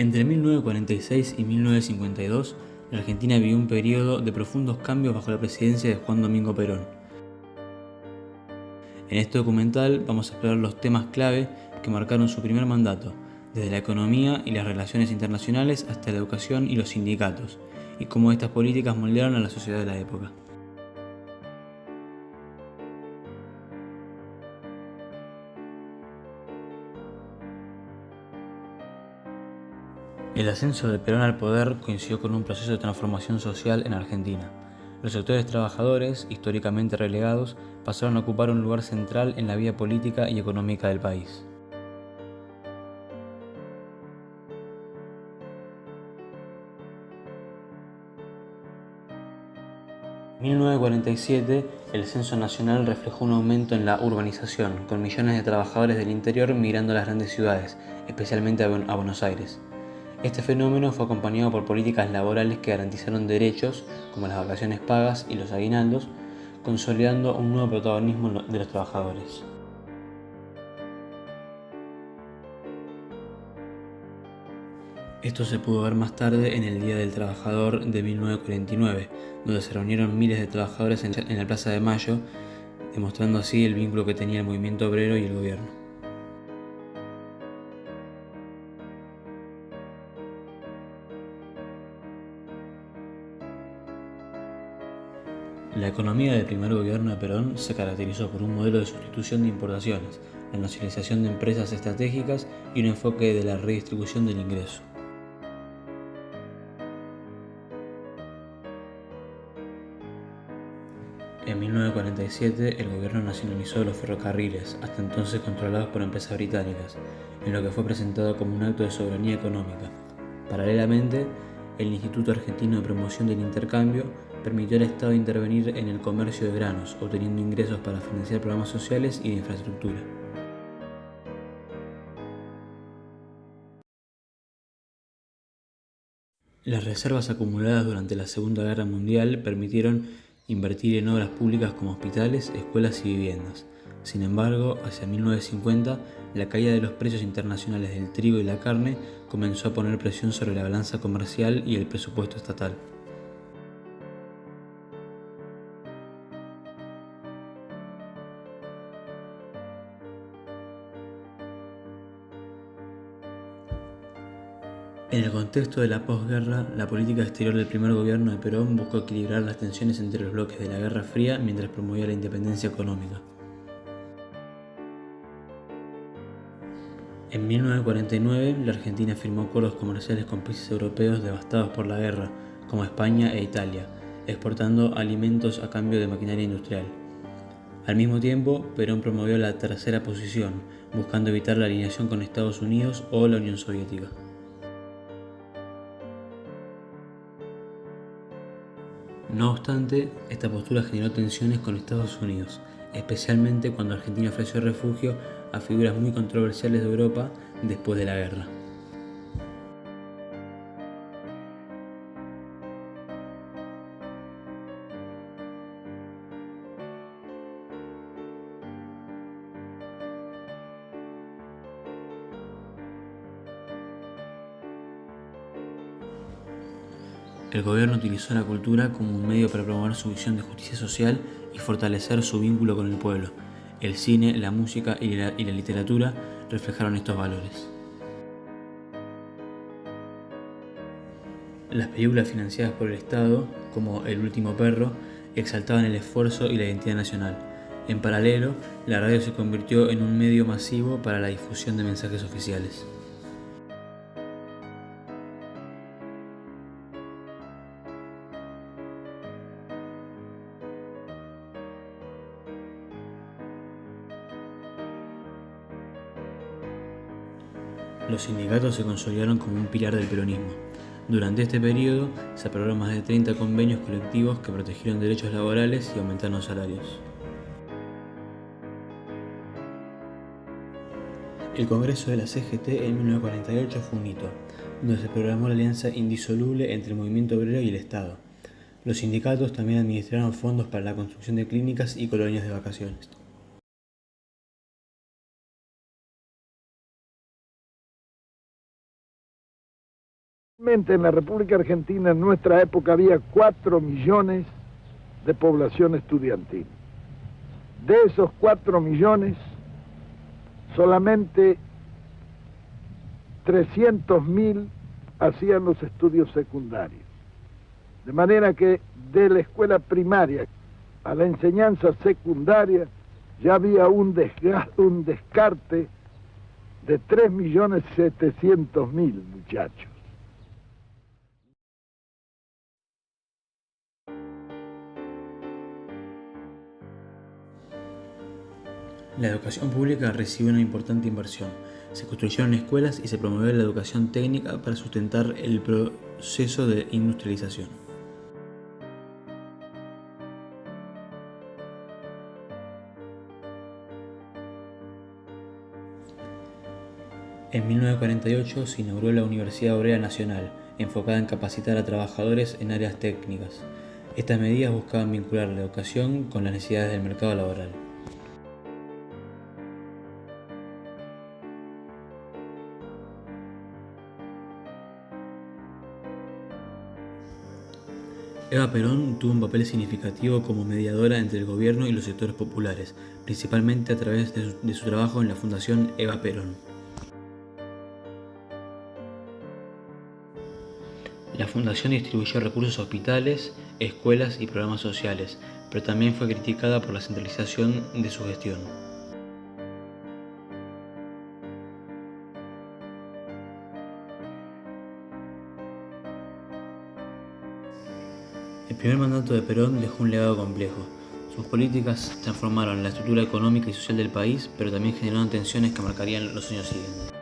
Entre 1946 y 1952, la Argentina vivió un periodo de profundos cambios bajo la presidencia de Juan Domingo Perón. En este documental vamos a explorar los temas clave que marcaron su primer mandato, desde la economía y las relaciones internacionales hasta la educación y los sindicatos, y cómo estas políticas moldearon a la sociedad de la época. El ascenso de Perón al poder coincidió con un proceso de transformación social en Argentina. Los sectores trabajadores, históricamente relegados, pasaron a ocupar un lugar central en la vida política y económica del país. En 1947, el censo nacional reflejó un aumento en la urbanización, con millones de trabajadores del interior migrando a las grandes ciudades, especialmente a Buenos Aires. Este fenómeno fue acompañado por políticas laborales que garantizaron derechos, como las vacaciones pagas y los aguinaldos, consolidando un nuevo protagonismo de los trabajadores. Esto se pudo ver más tarde en el Día del Trabajador de 1949, donde se reunieron miles de trabajadores en la Plaza de Mayo, demostrando así el vínculo que tenía el movimiento obrero y el gobierno. La economía del primer gobierno de Perón se caracterizó por un modelo de sustitución de importaciones, la nacionalización de empresas estratégicas y un enfoque de la redistribución del ingreso. En 1947, el gobierno nacionalizó los ferrocarriles, hasta entonces controlados por empresas británicas, en lo que fue presentado como un acto de soberanía económica. Paralelamente, el Instituto Argentino de Promoción del Intercambio permitió al Estado intervenir en el comercio de granos, obteniendo ingresos para financiar programas sociales y de infraestructura. Las reservas acumuladas durante la Segunda Guerra Mundial permitieron invertir en obras públicas como hospitales, escuelas y viviendas. Sin embargo, hacia 1950, la caída de los precios internacionales del trigo y la carne comenzó a poner presión sobre la balanza comercial y el presupuesto estatal. En el contexto de la posguerra, la política exterior del primer gobierno de Perón buscó equilibrar las tensiones entre los bloques de la Guerra Fría mientras promovía la independencia económica. En 1949, la Argentina firmó acuerdos comerciales con países europeos devastados por la guerra, como España e Italia, exportando alimentos a cambio de maquinaria industrial. Al mismo tiempo, Perón promovió la tercera posición, buscando evitar la alineación con Estados Unidos o la Unión Soviética. No obstante, esta postura generó tensiones con Estados Unidos, especialmente cuando Argentina ofreció refugio a figuras muy controversiales de Europa después de la guerra. El gobierno utilizó la cultura como un medio para promover su visión de justicia social y fortalecer su vínculo con el pueblo. El cine, la música y la literatura reflejaron estos valores. Las películas financiadas por el Estado, como El último perro, exaltaban el esfuerzo y la identidad nacional. En paralelo, la radio se convirtió en un medio masivo para la difusión de mensajes oficiales. Los sindicatos se consolidaron como un pilar del peronismo. Durante este periodo se aprobaron más de 30 convenios colectivos que protegieron derechos laborales y aumentaron los salarios. El Congreso de la CGT en 1948 fue un hito, donde se programó la alianza indisoluble entre el movimiento obrero y el Estado. Los sindicatos también administraron fondos para la construcción de clínicas y colonias de vacaciones. En la República Argentina en nuestra época había 4 millones de población estudiantil. De esos 4 millones, solamente 300.000 hacían los estudios secundarios. De manera que de la escuela primaria a la enseñanza secundaria ya había un descarte de 3.700.000 muchachos. La educación pública recibió una importante inversión. Se construyeron escuelas y se promovió la educación técnica para sustentar el proceso de industrialización. En 1948 se inauguró la Universidad Obrera Nacional, enfocada en capacitar a trabajadores en áreas técnicas. Estas medidas buscaban vincular la educación con las necesidades del mercado laboral. Eva Perón tuvo un papel significativo como mediadora entre el gobierno y los sectores populares, principalmente a través de su trabajo en la Fundación Eva Perón. La fundación distribuyó recursos a hospitales, escuelas y programas sociales, pero también fue criticada por la centralización de su gestión. El primer mandato de Perón dejó un legado complejo. Sus políticas transformaron la estructura económica y social del país, pero también generaron tensiones que marcarían los años siguientes.